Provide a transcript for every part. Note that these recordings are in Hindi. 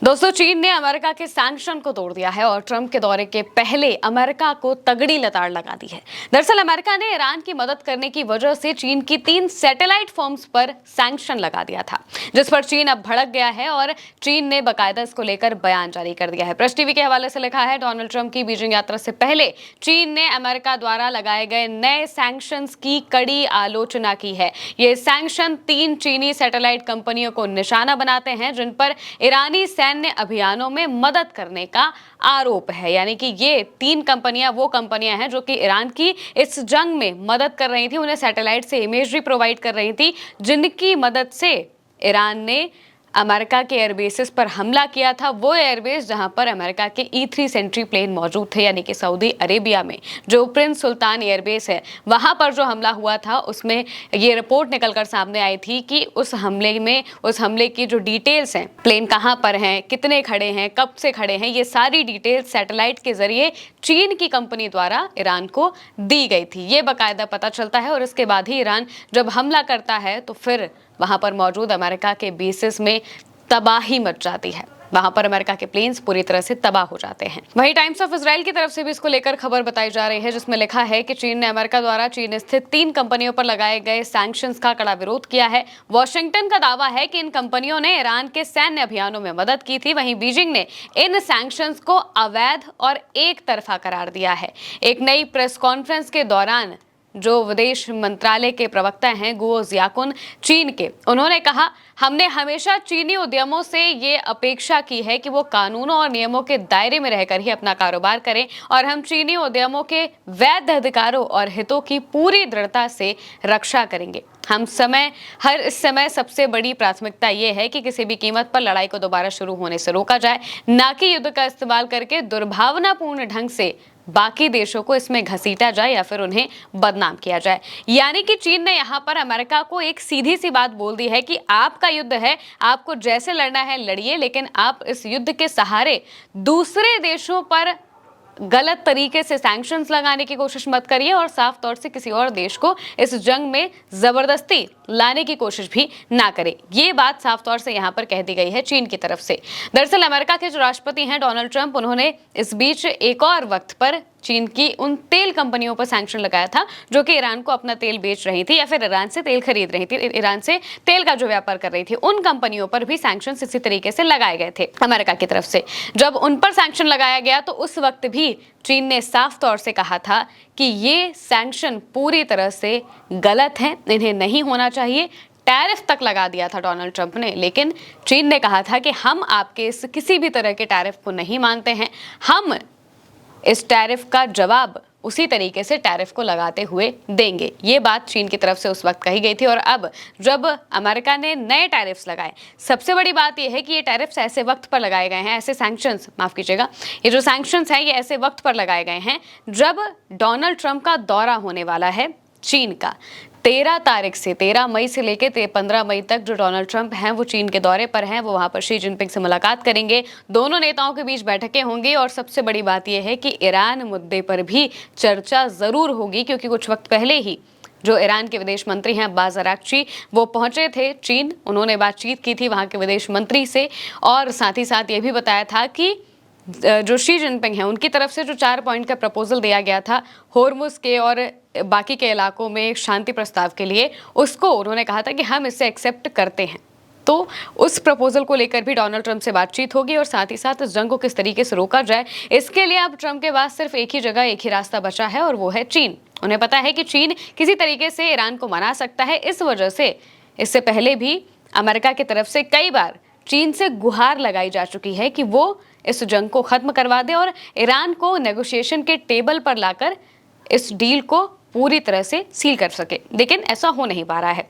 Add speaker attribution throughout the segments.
Speaker 1: दोस्तों, चीन ने अमेरिका के सैंक्शन को तोड़ दिया है और ट्रंप के दौरे के पहले अमेरिका को तगड़ी लताड़ लगा दी है। दरअसल अमेरिका ने ईरान की मदद करने की वजह से चीन की 3 सैटेलाइट फर्म्स पर सैंक्शन लगा दिया था, जिस पर चीन अब भड़क गया है और चीन ने बाकायदा इसको लेकर बयान जारी कर दिया है। प्रेस टीवी के हवाले से लिखा है, डोनाल्ड ट्रंप की बीजिंग यात्रा से पहले चीन ने अमेरिका द्वारा लगाए गए नए सैंक्शंस की कड़ी आलोचना की है। ये सैंक्शन 3 चीनी सैटेलाइट कंपनियों को निशाना बनाते हैं, जिन पर ईरानी सैन्य अभियानों में मदद करने का आरोप है। यानी कि ये 3 कंपनियां वो कंपनियां हैं जो कि ईरान की इस जंग में मदद कर रही थी, उन्हें सैटेलाइट से इमेजरी प्रोवाइड कर रही थी, जिनकी मदद से ईरान ने अमेरिका के एयरबेसेस पर हमला किया था। वो एयरबेस जहां पर अमेरिका के E-3 सेंट्री प्लेन मौजूद थे, यानी कि सऊदी अरेबिया में जो प्रिंस सुल्तान एयरबेस है, वहां पर जो हमला हुआ था उसमें ये रिपोर्ट निकलकर सामने आई थी कि उस हमले की जो डिटेल्स हैं, प्लेन कहां पर हैं, कितने खड़े हैं, कब से खड़े हैं, ये सारी डिटेल्स सैटेलाइट के जरिए चीन की कंपनी द्वारा ईरान को दी गई थी। ये बाकायदा पता चलता है और इसके बाद ही ईरान जब हमला करता है तो फिर वहां पर मौजूद अमेरिका के बेसिस में तबाही मच जाती है। वहां पर अमेरिका के प्लेन्स पूरी तरह से तबाह हो जाते हैं। वहीं टाइम्स ऑफ इजराइल की तरफ से भी इसको लेकर खबर बताई जा रही है, जिसमें लिखा है कि चीन ने अमेरिका द्वारा चीन स्थित 3 कंपनियों पर लगाए गए सैंक्शंस का कड़ा विरोध किया है। वॉशिंगटन का दावा है कि इन कंपनियों ने ईरान के सैन्य अभियानों में मदद की थी। वहीं बीजिंग ने इन सैंक्शंस को अवैध और एक तरफा करार दिया है। एक नई प्रेस कॉन्फ्रेंस के दौरान जो विदेश मंत्रालय के प्रवक्ता हैं गुओ जियाकुन चीन के, उन्होंने कहा, हमने हमेशा चीनी उद्यमों से ये अपेक्षा की है कि वो कानूनों और नियमों के दायरे में रहकर ही अपना कारोबार करें और हम चीनी उद्यमों के वैध अधिकारों और हितों की पूरी दृढ़ता से रक्षा करेंगे। इस समय सबसे बड़ी प्राथमिकता ये है कि किसी भी कीमत पर लड़ाई को दोबारा शुरू होने से रोका जाए, ना कि युद्ध का इस्तेमाल करके दुर्भावनापूर्ण ढंग से बाकी देशों को इसमें घसीटा जाए या फिर उन्हें बदनाम किया जाए। यानी कि चीन ने यहाँ पर अमेरिका को एक सीधी सी बात बोल दी है कि आपका युद्ध है, आपको जैसे लड़ना है लड़िए, लेकिन आप इस युद्ध के सहारे दूसरे देशों पर गलत तरीके से सैंक्शंस लगाने की कोशिश मत करिए और साफ तौर से किसी और देश को इस जंग में जबरदस्ती लाने की कोशिश भी ना करें। ये बात साफ तौर से यहाँ पर कह दी गई है चीन की तरफ से। दरअसल अमेरिका के जो राष्ट्रपति हैं डोनाल्ड ट्रंप, उन्होंने इस बीच एक और वक्त पर चीन की उन तेल कंपनियों पर सैंक्शन लगाया था जो कि ईरान को अपना तेल बेच रही थी या फिर ईरान से तेल खरीद रही थी, ईरान से तेल का जो व्यापार कर रही थी। उन कंपनियों पर भी सैंक्शंस इसी तरीके से लगाए गए थे अमेरिका की तरफ से। जब उन पर सैंक्शन लगाया गया तो उस वक्त भी चीन ने साफ तौर से कहा था कि ये सैंक्शन पूरी तरह से गलत हैं, इन्हें नहीं होना चाहिए। टैरिफ तक लगा दिया था डोनाल्ड ट्रंप ने, लेकिन चीन ने कहा था कि हम आपके इस किसी भी तरह के टैरिफ को नहीं मानते हैं, हम इस टैरिफ का जवाब उसी तरीके से टैरिफ को लगाते हुए देंगे। ये बात चीन की तरफ से उस वक्त कही गई थी। और अब जब अमेरिका ने नए टैरिफ्स लगाए, सबसे बड़ी बात यह है कि ये टैरिफ्स ऐसे वक्त पर लगाए गए हैं, ऐसे सैंक्शंस, माफ कीजिएगा, ये जो सैंक्शंस हैं ये ऐसे वक्त पर लगाए गए हैं जब डोनाल्ड ट्रंप का दौरा होने वाला है चीन का। 13 मई से लेकर 15 मई तक जो डोनाल्ड ट्रंप हैं वो चीन के दौरे पर हैं। वो वहां पर शी जिनपिंग से मुलाकात करेंगे, दोनों नेताओं के बीच बैठकें होंगी और सबसे बड़ी बात यह है कि ईरान मुद्दे पर भी चर्चा जरूर होगी, क्योंकि कुछ वक्त पहले ही जो ईरान के विदेश मंत्री हैं अब्बास अराक्ची, वो पहुंचे थे चीन, उन्होंने बातचीत की थी वहां के विदेश मंत्री से और साथ ही साथ ये भी बताया था कि जो शी जिनपिंग है उनकी तरफ से जो 4 पॉइंट का प्रपोजल दिया गया था होर्मुज के और बाकी के इलाकों में शांति प्रस्ताव के लिए, उसको उन्होंने कहा था कि हम इसे एक्सेप्ट करते हैं। तो उस प्रपोजल को लेकर भी डोनाल्ड ट्रंप से बातचीत होगी और साथ ही साथ इस जंग को किस तरीके से रोका जाए, इसके लिए अब ट्रंप के पास सिर्फ एक ही जगह, एक ही रास्ता बचा है और वो है चीन। उन्हें पता है कि चीन किसी तरीके से ईरान को मना सकता है। इस वजह से इससे पहले भी अमेरिका की तरफ से कई बार चीन से गुहार लगाई जा चुकी है कि वो इस जंग को खत्म करवा दे और ईरान को नेगोशिएशन के टेबल पर लाकर इस डील को पूरी तरह से सील कर सके, लेकिन ऐसा हो नहीं पा रहा है।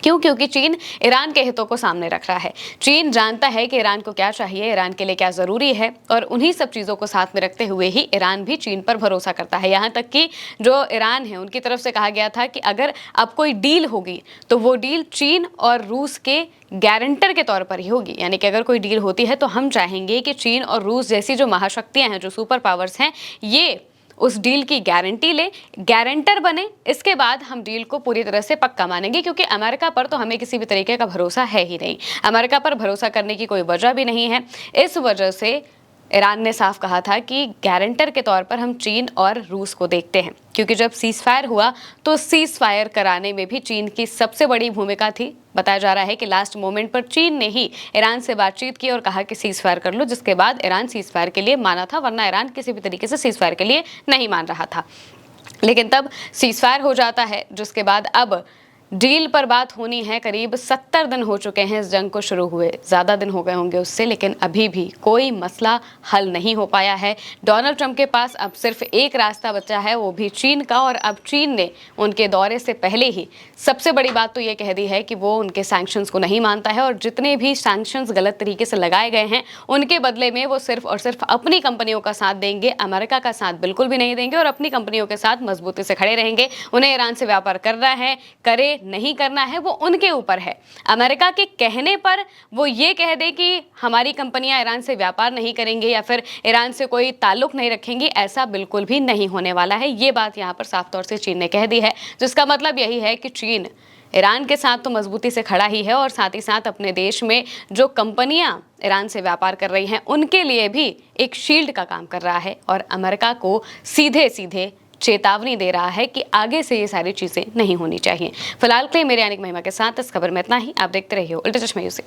Speaker 1: क्यों? क्योंकि चीन ईरान के हितों को सामने रख रहा है। चीन जानता है कि ईरान को क्या चाहिए, ईरान के लिए क्या जरूरी है, और उन्हीं सब चीजों को साथ में रखते हुए ही ईरान भी चीन पर भरोसा करता है। यहाँ तक कि जो ईरान है उनकी तरफ से कहा गया था कि अगर अब कोई डील होगी तो वो डील चीन और रूस के गारंटर के तौर पर ही होगी। यानी कि अगर कोई डील होती है तो हम चाहेंगे कि चीन और रूस जैसी जो महाशक्तियां हैं, जो सुपर पावर्स हैं, ये उस डील की गारंटी लें, गारंटर बने, इसके बाद हम डील को पूरी तरह से पक्का मानेंगे, क्योंकि अमेरिका पर तो हमें किसी भी तरीके का भरोसा है ही नहीं। अमेरिका पर भरोसा करने की कोई वजह भी नहीं है। इस वजह से ईरान ने साफ कहा था कि गारंटर के तौर पर हम चीन और रूस को देखते हैं, क्योंकि जब सीज फायर हुआ तो सीज फायर कराने में भी चीन की सबसे बड़ी भूमिका थी। बताया जा रहा है कि लास्ट मोमेंट पर चीन ने ही ईरान से बातचीत की और कहा कि सीज फायर कर लो, जिसके बाद ईरान सीज फायर के लिए माना था, वरना ईरान किसी भी तरीके से सीज फायर के लिए नहीं मान रहा था। लेकिन तब सीज फायर हो जाता है, जिसके बाद अब डील पर बात होनी है। करीब 70 दिन हो चुके हैं इस जंग को शुरू हुए, ज़्यादा दिन हो गए होंगे उससे, लेकिन अभी भी कोई मसला हल नहीं हो पाया है। डोनाल्ड ट्रंप के पास अब सिर्फ एक रास्ता बचा है, वो भी चीन का, और अब चीन ने उनके दौरे से पहले ही सबसे बड़ी बात तो ये कह दी है कि वो उनके सैंक्शंस को नहीं मानता है, और जितने भी सैंक्शंस गलत तरीके से लगाए गए हैं उनके बदले में वो सिर्फ और सिर्फ अपनी कंपनियों का साथ देंगे, अमेरिका का साथ बिल्कुल भी नहीं देंगे, और अपनी कंपनियों के साथ मजबूती से खड़े रहेंगे। उन्हें ईरान से व्यापार करना है, करे, नहीं करना है, वो उनके ऊपर है। अमेरिका के कहने पर वो ये कह दे कि हमारी कंपनियां ईरान से व्यापार नहीं करेंगे या फिर ईरान से कोई ताल्लुक नहीं रखेंगी, ऐसा बिल्कुल भी नहीं होने वाला है। ये बात यहां पर साफ तौर से चीन ने कह दी है, जिसका मतलब यही है कि चीन ईरान के साथ तो मजबूती से खड़ा ही है, और साथ ही साथ अपने देश में जो कंपनियां ईरान से व्यापार कर रही हैं उनके लिए भी एक शील्ड का काम कर रहा है, और अमेरिका को सीधे सीधे चेतावनी दे रहा है कि आगे से ये सारी चीजें नहीं होनी चाहिए। फिलहाल के लिए मेरे यानी महिमा के साथ इस खबर में इतना ही। आप देखते रहिए उल्टा चश्मा न्यूज़।